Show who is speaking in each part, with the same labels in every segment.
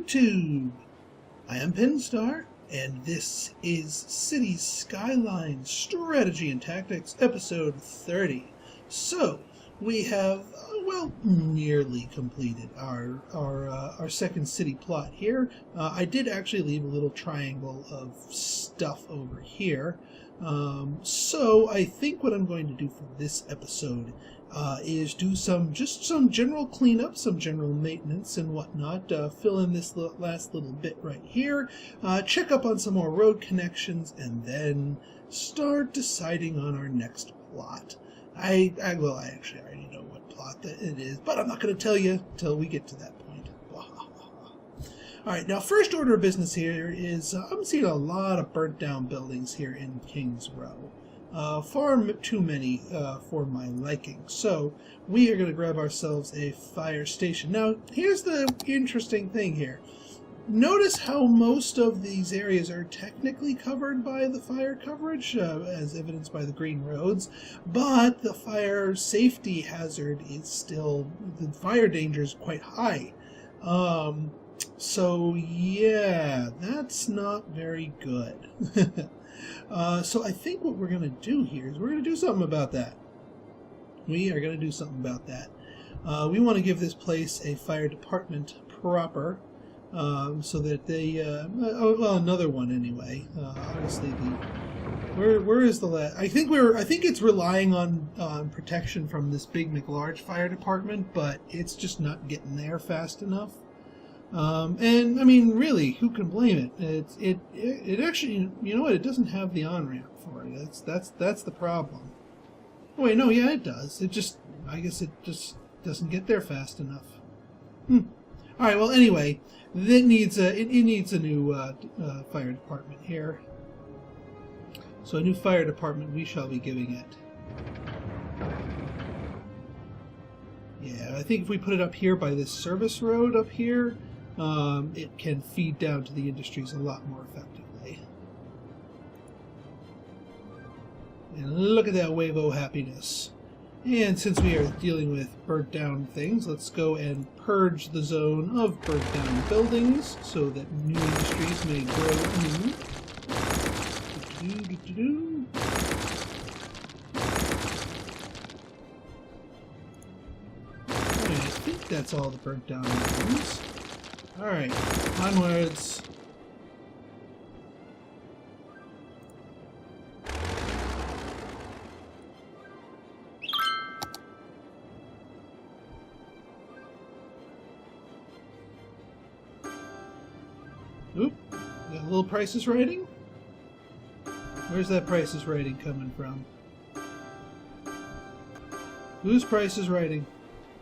Speaker 1: YouTube! I am Pinstar, and this is Cities Skylines Strategy and Tactics, episode 30. So, we have, nearly completed our second city plot here. I did actually leave a little triangle of stuff over here. So I think what I'm going to do for this episode is do some general cleanup, some general maintenance and whatnot, fill in this last little bit right here, check up on some more road connections, and then start deciding on our next plot. I actually already know what plot that it is, but I'm not going to tell you till we get to that point. Alright, now first order of business here is, I'm seeing a lot of burnt down buildings here in Kings Row. Far too many for my liking. So we are going to grab ourselves a fire station. Now here's the interesting thing here. Notice how most of these areas are technically covered by the fire coverage, as evidenced by the green roads, but the fire safety hazard is still, the fire danger is quite high. So yeah, that's not very good. So I think what we're going to do here is we're going to do something about that. We are going to do something about that. We want to give this place a fire department proper, so that they, another one anyway. Honestly, where is the last? I think it's relying on protection from this big McLarge fire department, but it's just not getting there fast enough. And I mean, really, who can blame it? It actually, you know what? It doesn't have the on-ramp for it. That's the problem. Oh, wait, no, yeah, it does. I guess it just doesn't get there fast enough. All right. Well, anyway, it needs a new fire department here. So a new fire department we shall be giving it. Yeah, I think if we put it up here by this service road up here, it can feed down to the industries a lot more effectively. And look at that wave of happiness. And since we are dealing with burnt down things, let's go and purge the zone of burnt down buildings so that new industries may grow anew. I think that's all the burnt down buildings. Alright, onwards. Oop, got a little Price is Writing? Where's that Price is Writing coming from? Whose Price is Writing?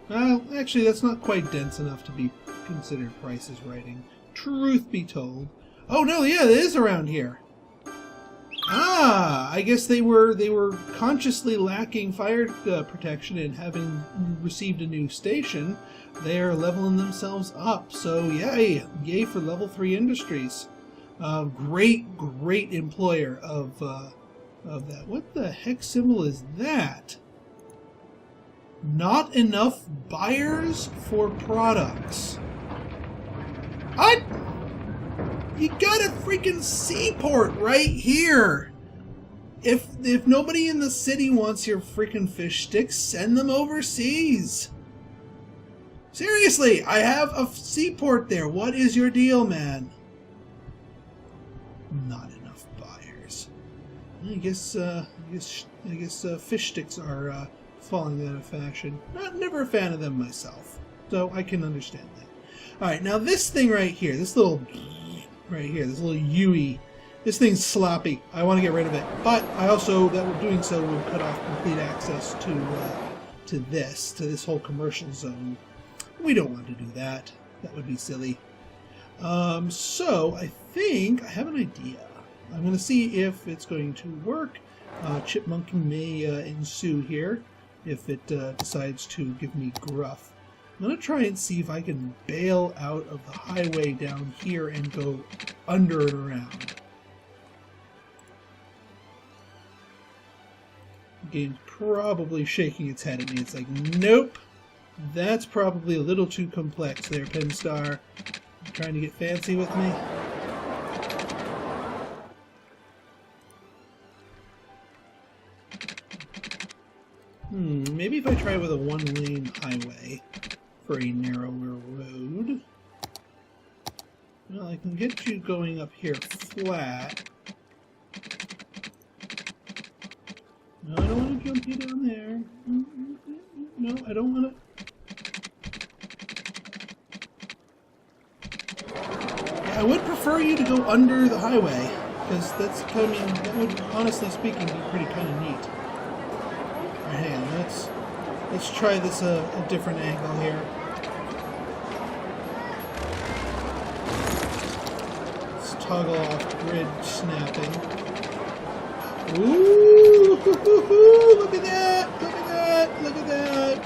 Speaker 1: Well, actually, that's not quite dense enough to be considered Price is Writing. Truth be told. Oh no, yeah, it is around here. Ah, I guess they were consciously lacking fire protection, and having received a new station, they are leveling themselves up. So yay for level 3 industries. Great employer of that. What the heck symbol is that? Not enough buyers for products. What? You got a freaking seaport right here. If nobody in the city wants your freaking fish sticks, send them overseas. Seriously, I have a seaport there. What is your deal, man? Not enough buyers. I guess fish sticks are falling out of fashion. Never a fan of them myself, so I can understand that. Alright, now this thing right here, this little UE, this thing's sloppy. I want to get rid of it, but I also, doing so would cut off complete access to this whole commercial zone. We don't want to do that. That would be silly. So I think I have an idea. I'm going to see if it's going to work. Chipmunking may ensue here if it decides to give me gruff. I'm going to try and see if I can bail out of the highway down here and go under and around. The game's probably shaking its head at me. It's like, nope, that's probably a little too complex there, Pinstar. Trying to get fancy with me. Maybe if I try with a one-lane highway for a narrower road. Well, I can get you going up here flat. No, I don't want to jump you down there. No, I don't want to. Yeah, I would prefer you to go under the highway, because that's, I mean, that would, honestly speaking, be pretty kind of neat. Alright, hang on, let's try this a different angle here. Let's toggle off grid snapping. Ooh, look at that! Look at that! Look at that!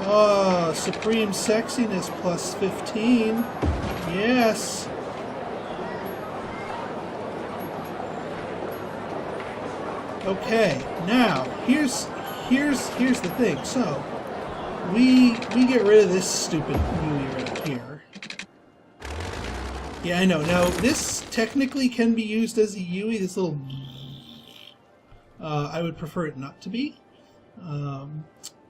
Speaker 1: Oh, supreme sexiness plus 15. Yes. Okay, now here's the thing. So we get rid of this stupid UE right here. Yeah, I know. Now this technically can be used as a UE. This little I would prefer it not to be.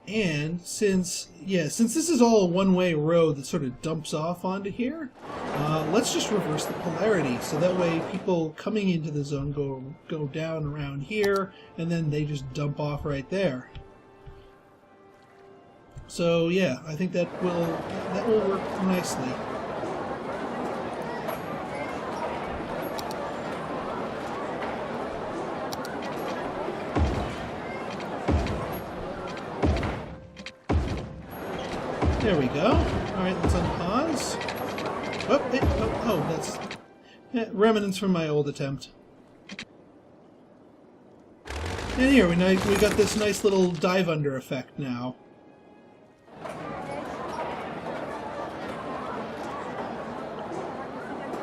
Speaker 1: And since this is all a one-way road that sort of dumps off onto here, let's just reverse the polarity, so that way people coming into the zone go down around here, and then they just dump off right there. So yeah, I think that will work nicely. There we go. Alright, let's unpause. Oh, that's remnants from my old attempt. And here, we got this nice little dive under effect now.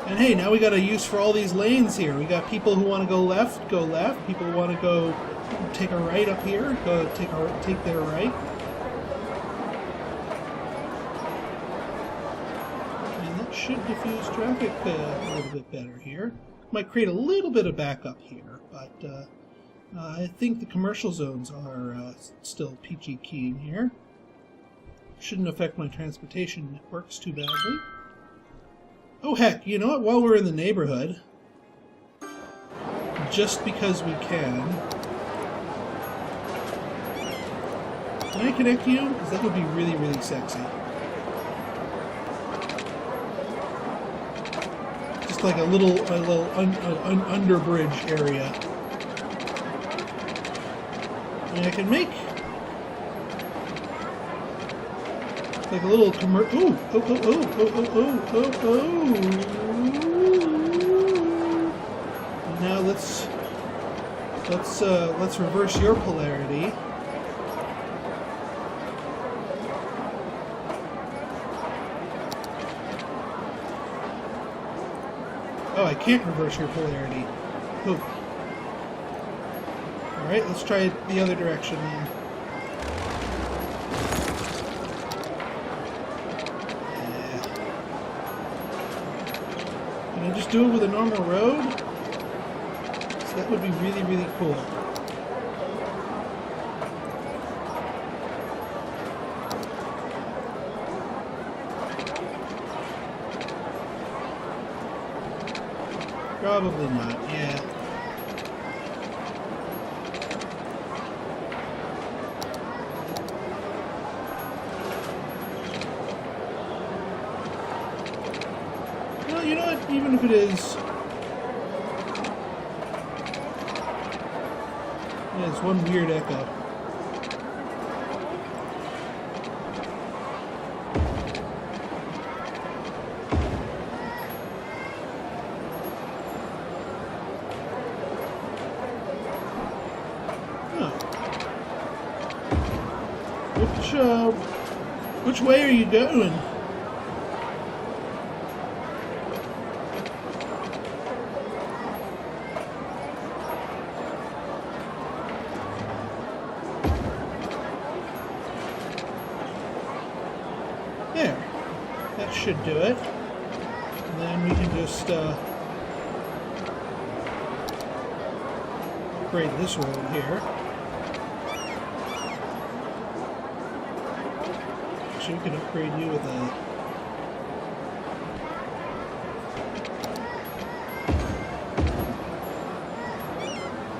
Speaker 1: And hey, now we got a use for all these lanes here. We got people who want to go left. People who want to go take a right up here, go take their right. Should diffuse traffic a little bit better here. Might create a little bit of backup here, but I think the commercial zones are still peachy keen here. Shouldn't affect my transportation networks too badly. Oh heck, you know what? While we're in the neighborhood, just because we can I connect you? Because that would be really, really sexy. Like a little under bridge area. And I can make like a little commercial. Now let's reverse your polarity. Oh, I can't reverse your polarity. Poop. Alright, let's try it the other direction then. Yeah. Can I just do it with a normal road? So that would be really, really cool. Probably not, yeah. Well, you know what, even if it is... Yeah, it's one weird echo. Which way are you going? There. That should do it. And then we can just upgrade this road here. Actually, we can upgrade you with a...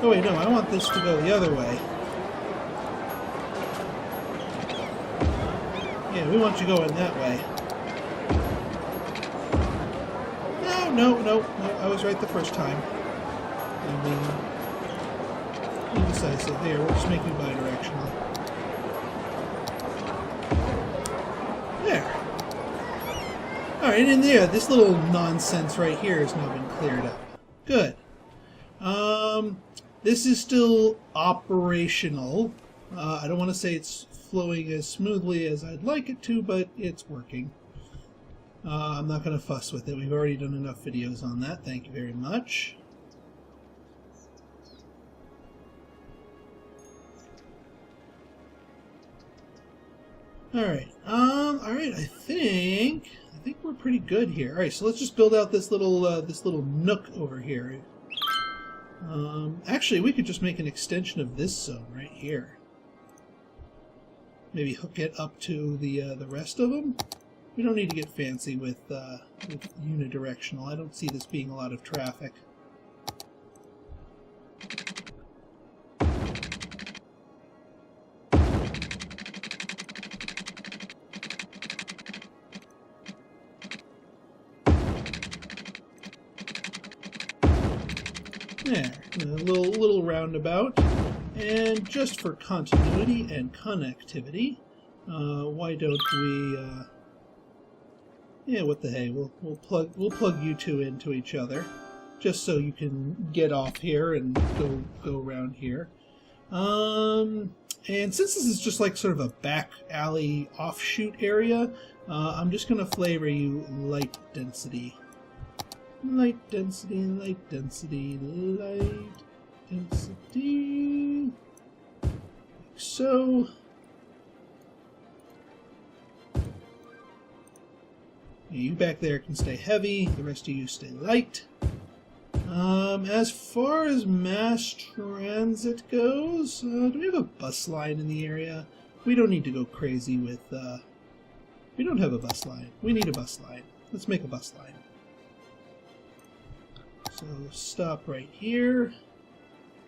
Speaker 1: Oh wait, no, I want this to go the other way. Yeah, we want you going that way. No, I was right the first time. I mean, indecisive. There, we'll just make you bi-directional. There. Alright, and in there, this little nonsense right here has now been cleared up. Good. This is still operational. I don't want to say it's flowing as smoothly as I'd like it to, but it's working. I'm not going to fuss with it. We've already done enough videos on that. Thank you very much. Alright, I think we're pretty good here. Alright, so let's just build out this little nook over here. Actually, we could just make an extension of this zone right here. Maybe hook it up to the rest of them. We don't need to get fancy with unidirectional. I don't see this being a lot of traffic. There, a little roundabout. And just for continuity and connectivity, why don't we? Yeah, what the hey? We'll plug you two into each other, just so you can get off here and go around here. And since this is just like sort of a back alley offshoot area, I'm just gonna flavor you light density. Light density, light density, light density. Like so. You back there can stay heavy, the rest of you stay light. As far as mass transit goes, do we have a bus line in the area? We don't need to go crazy with, we don't have a bus line. We need a bus line. Let's make a bus line. So stop right here.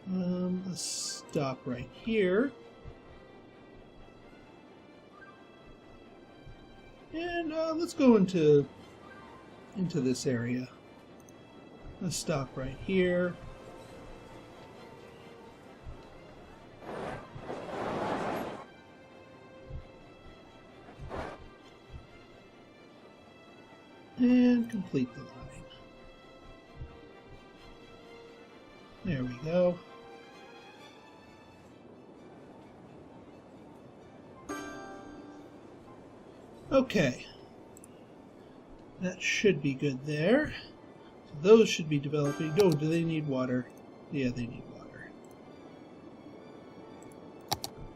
Speaker 1: Let's stop right here. And let's go into this area. Let's stop right here. And complete the line. There we go. Okay. That should be good there. So those should be developing. Oh, do they need water? Yeah, they need water.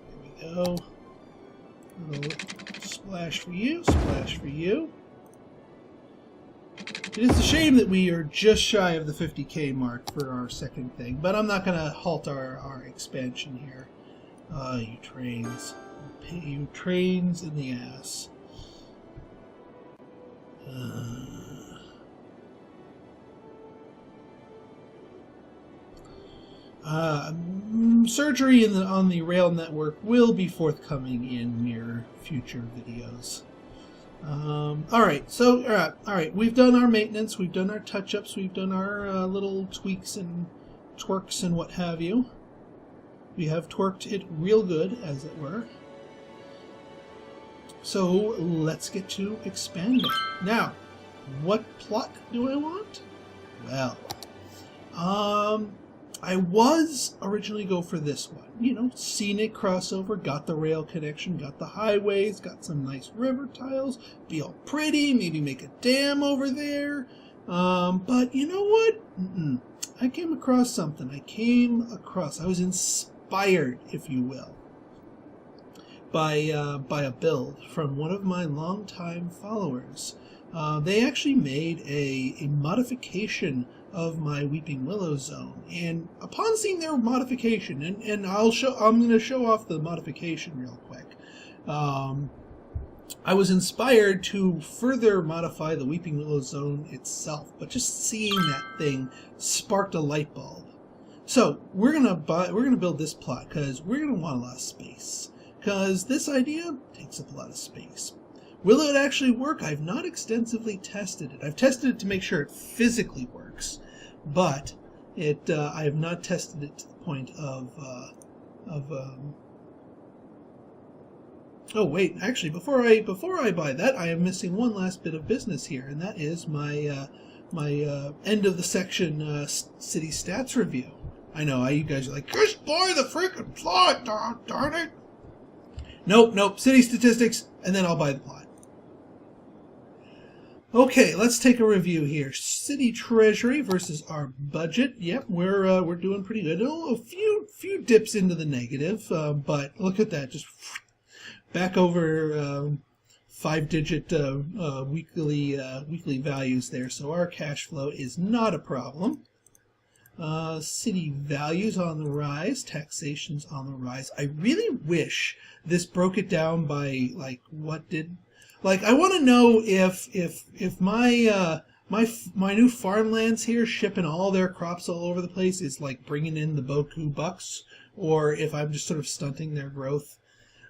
Speaker 1: There we go. A little splash for you, splash for you. It is a shame that we are just shy of the 50k mark for our second thing, but I'm not going to halt our expansion here. You trains. You trains in the ass. Surgery on the rail network will be forthcoming in near future videos. Alright, so, alright, we've done our maintenance, we've done our touch-ups, we've done our little tweaks and twerks and what have you. We have twerked it real good, as it were. So, let's get to expanding. Now, what plot do I want? Well, I was originally go for this one. You know, scenic crossover, got the rail connection, got the highways, got some nice river tiles, be all pretty, maybe make a dam over there. But you know what? I came across something. I was inspired, if you will, by a build from one of my longtime followers, they actually made a modification of my Weeping Willow zone. And upon seeing their modification, and I'm going to show off the modification real quick. I was inspired to further modify the Weeping Willow zone itself, but just seeing that thing sparked a light bulb. So we're gonna build this plot because we're gonna want a lot of space. Because this idea takes up a lot of space. Will it actually work? I've not extensively tested it. I've tested it to make sure it physically works, but I have not tested it to the point of oh wait, actually, before I buy that, I am missing one last bit of business here, and that is my end of the section city stats review. I know, you guys are like, just buy the freaking plot, darn it. Nope, city statistics, and then I'll buy the plot. Okay, let's take a review here. City treasury versus our budget. Yep, we're doing pretty good. Oh, a few dips into the negative, but look at that, just back over 5-digit weekly values there. So our cash flow is not a problem. City values on the rise, taxation's on the rise. I really wish this broke it down by like I want to know if my my new farmlands here shipping all their crops all over the place is like bringing in the Boku bucks, or if I'm just sort of stunting their growth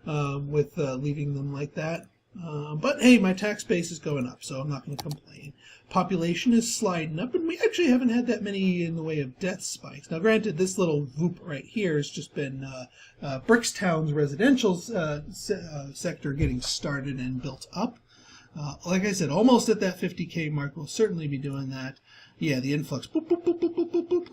Speaker 1: with leaving them like that. But hey, my tax base is going up, so I'm not going to complain. Population is sliding up, and we actually haven't had that many in the way of death spikes. Now, granted, this little whoop right here has just been Brickstown's residential sector getting started and built up. Like I said, almost at that 50K mark. We'll certainly be doing that. Yeah, the influx. Boop, boop, boop, boop, boop, boop, boop.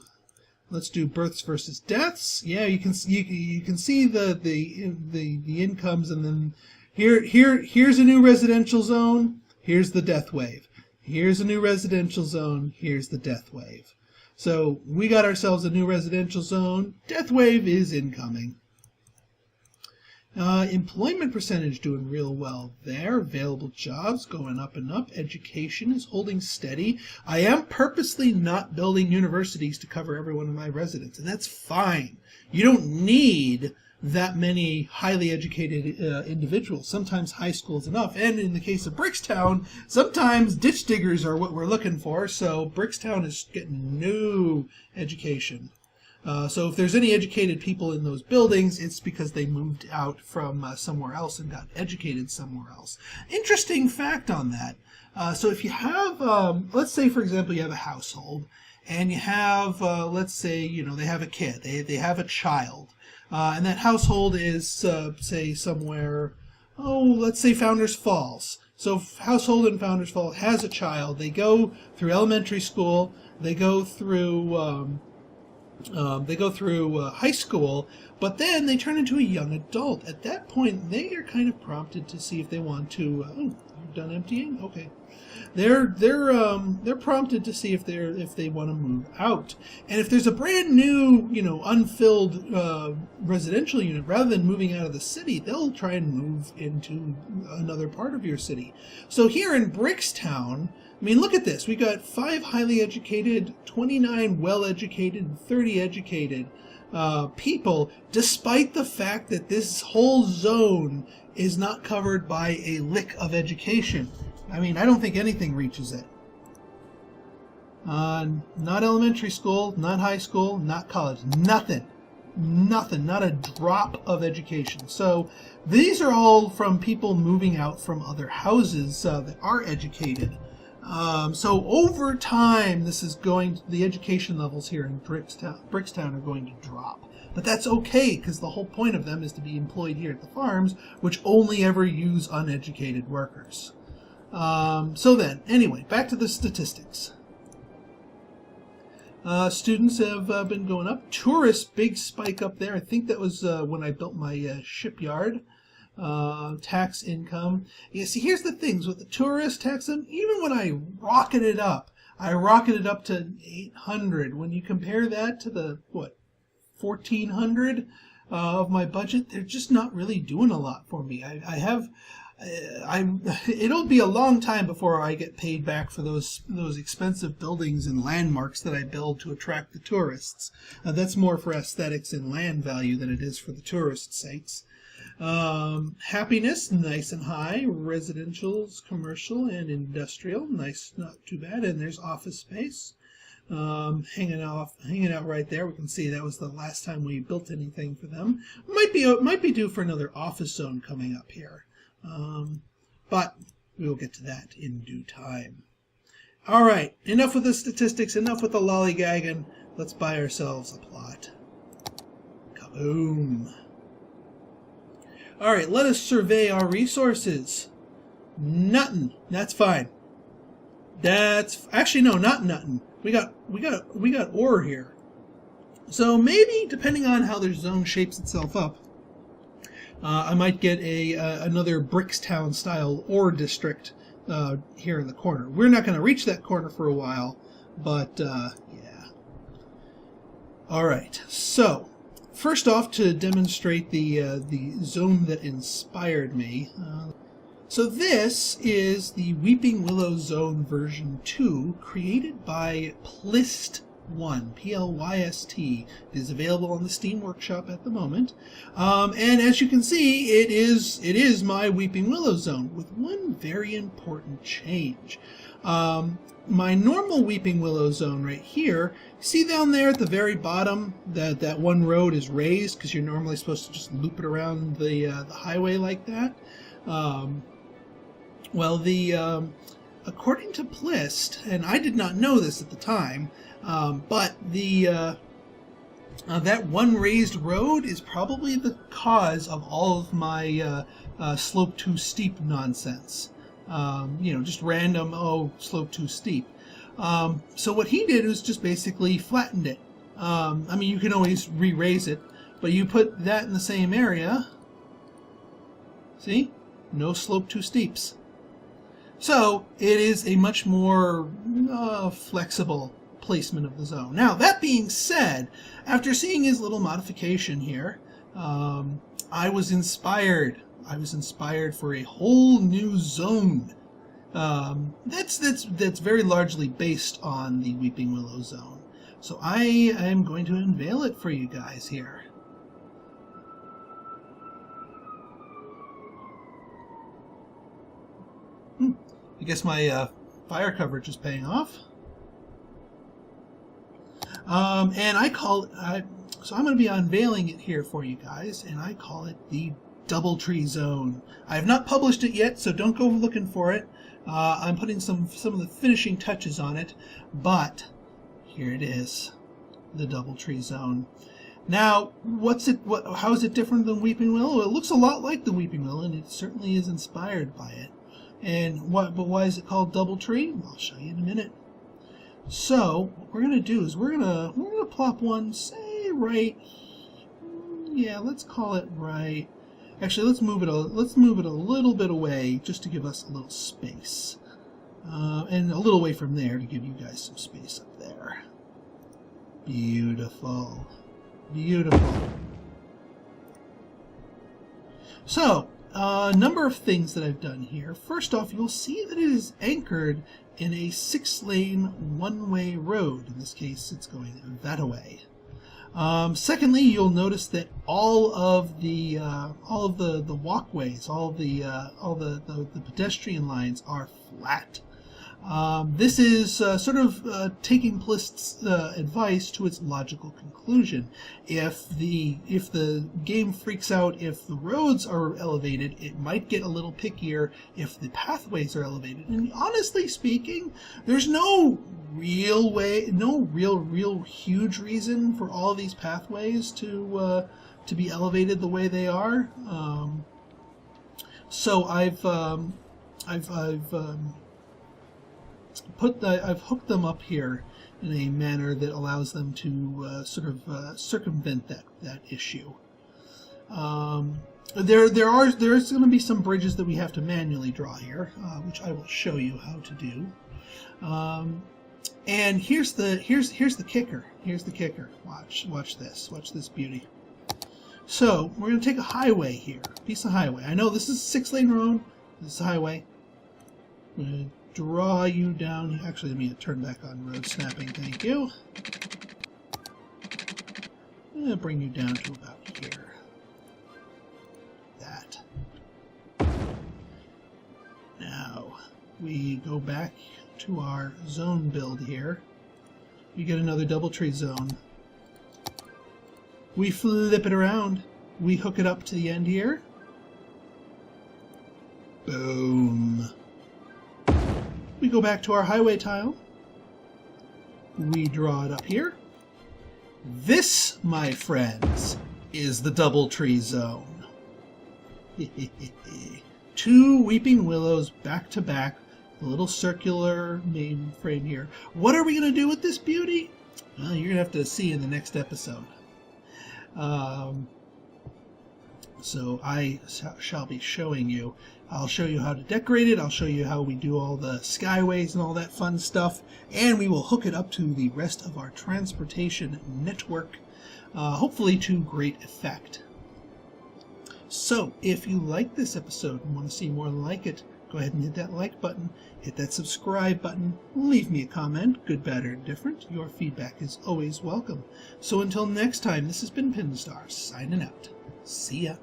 Speaker 1: Let's do births versus deaths. Yeah, you can see the incomes, and then here's a new residential zone. Here's the death wave. Here's a new residential zone. Here's the death wave. So we got ourselves a new residential zone. Death wave is incoming. Employment percentage doing real well there. Available jobs going up and up. Education is holding steady. I am purposely not building universities to cover every one of my residents, and that's fine. You don't need that many highly educated individuals. Sometimes high school is enough. And in the case of Brickstown, sometimes ditch diggers are what we're looking for. So Brickstown is getting no education. So if there's any educated people in those buildings, it's because they moved out from somewhere else and got educated somewhere else. Interesting fact on that. So if you have, let's say, for example, you have a household, and you have, let's say, they have a kid, they have a child, and that household is, say, somewhere, let's say Founders Falls. So household in Founders Falls has a child. They go through elementary school, they go through high school, but then they turn into a young adult. At that point, they are kind of prompted to see if they want to. You're done emptying? Okay. They're prompted to see if they want to move out. And if there's a brand new, unfilled residential unit, rather than moving out of the city, they'll try and move into another part of your city. So here in Brickstown, I mean, look at this. We got 5 highly educated, 29 well-educated, and 30 educated people, despite the fact that this whole zone is not covered by a lick of education. I mean, I don't think anything reaches it. Not elementary school, not high school, not college, nothing, not a drop of education. So these are all from people moving out from other houses that are educated. So over time, the education levels here in Brickstown are going to drop. But that's okay, because the whole point of them is to be employed here at the farms, which only ever use uneducated workers. So then, anyway, back to the statistics. Students have been going up. Tourists, big spike up there. I think that was when I built my shipyard. Tax income. Yeah, see, here's the things with the tourist tax. Even when I rocketed it up to 800. When you compare that to the 1400, of my budget, they're just not really doing a lot for me. It'll be a long time before I get paid back for those expensive buildings and landmarks that I build to attract the tourists. That's more for aesthetics and land value than it is for the tourist sakes. Happiness, nice and high. Residential's commercial and industrial, nice, not too bad. And there's office space. Hanging out right there. We can see that was the last time we built anything for them. Might be due for another office zone coming up here. But we will get to that in due time. All right, enough with the statistics, enough with the lollygagging. Let's buy ourselves a plot. Kaboom. All right, let us survey our resources. Nothing. That's fine. That's actually no, not nothing. We got ore here. So maybe, depending on how their zone shapes itself up, I might get another Brickstown style ore district here in the corner. We're not going to reach that corner for a while, but yeah. All right. So first off, to demonstrate the zone that inspired me. So this is the Weeping Willow Zone version 2, created by Plist1, P-L-Y-S-T. It is available on the Steam Workshop at the moment. And as you can see, it is my Weeping Willow Zone, with one very important change. My normal Weeping Willow Zone right here, see down there at the very bottom, that one road is raised, because you're normally supposed to just loop it around the highway like that. Well, according to Plist, and I did not know this at the time, but that one raised road is probably the cause of all of my slope too steep nonsense. Just random, slope too steep. So what he did was just basically flattened it. I mean, you can always re-raise it, but you put that in the same area. See? No slope too steeps. So it is a much more flexible placement of the zone. Now, that being said, after seeing his little modification here, I was inspired. I was inspired for a whole new zone. That's very largely based on the Weeping Willow Zone. So I am going to unveil it for you guys here. I guess my fire coverage is paying off. And so I'm going to be unveiling it here for you guys, and I call it the Doubletree Zone. I have not published it yet, so don't go looking for it. I'm putting some of the finishing touches on it, but here it is, the Doubletree Zone. Now, how is it different than Weeping Willow? It looks a lot like the Weeping Willow, and it certainly is inspired by it. But why is it called Doubletree? I'll show you in a minute. So what we're going to do is we're going to plop one, say right. Yeah, let's call it right. Actually, let's move it a little bit away just to give us a little space, and a little away from there to give you guys some space up there. Beautiful, beautiful. So, a number of things that I've done here. First off, you'll see that it is anchored in a 6-lane one-way road. In this case, it's going that way. Secondly, you'll notice that all of the walkways, all the pedestrian lines are flat. This is sort of taking Plist's advice to its logical conclusion. If the game freaks out if the roads are elevated, it might get a little pickier if the pathways are elevated. And honestly speaking, there's no real huge reason for all of these pathways to be elevated the way they are. So I've hooked them up here in a manner that allows them to sort of circumvent that issue. There is going to be some bridges that we have to manually draw here, which I will show you how to do. And here's the kicker. Here's the kicker. Watch this. Watch this beauty. So we're going to take a highway here, piece of highway. I know this is a 6-lane road. This is a highway. I'm going to draw you down. Actually, let me turn back on road snapping. Thank you. I'm going to bring you down to about here. That. Now, we go back to our zone build here. We get another doubletree zone. We flip it around. We hook it up to the end here. Boom. We go back to our highway tile. We draw it up here. This, my friends, is the doubletree zone. 2 weeping willows back to back. A little circular mainframe here. What are we going to do with this beauty? Well, you're going to have to see in the next episode. So I shall be showing you. I'll show you how to decorate it. I'll show you how we do all the skyways and all that fun stuff. And we will hook it up to the rest of our transportation network, hopefully to great effect. So if you like this episode and want to see more like it, go ahead and hit that like button, hit that subscribe button, leave me a comment, good, bad, or indifferent. Your feedback is always welcome. So until next time, this has been Pinstar, signing out. See ya.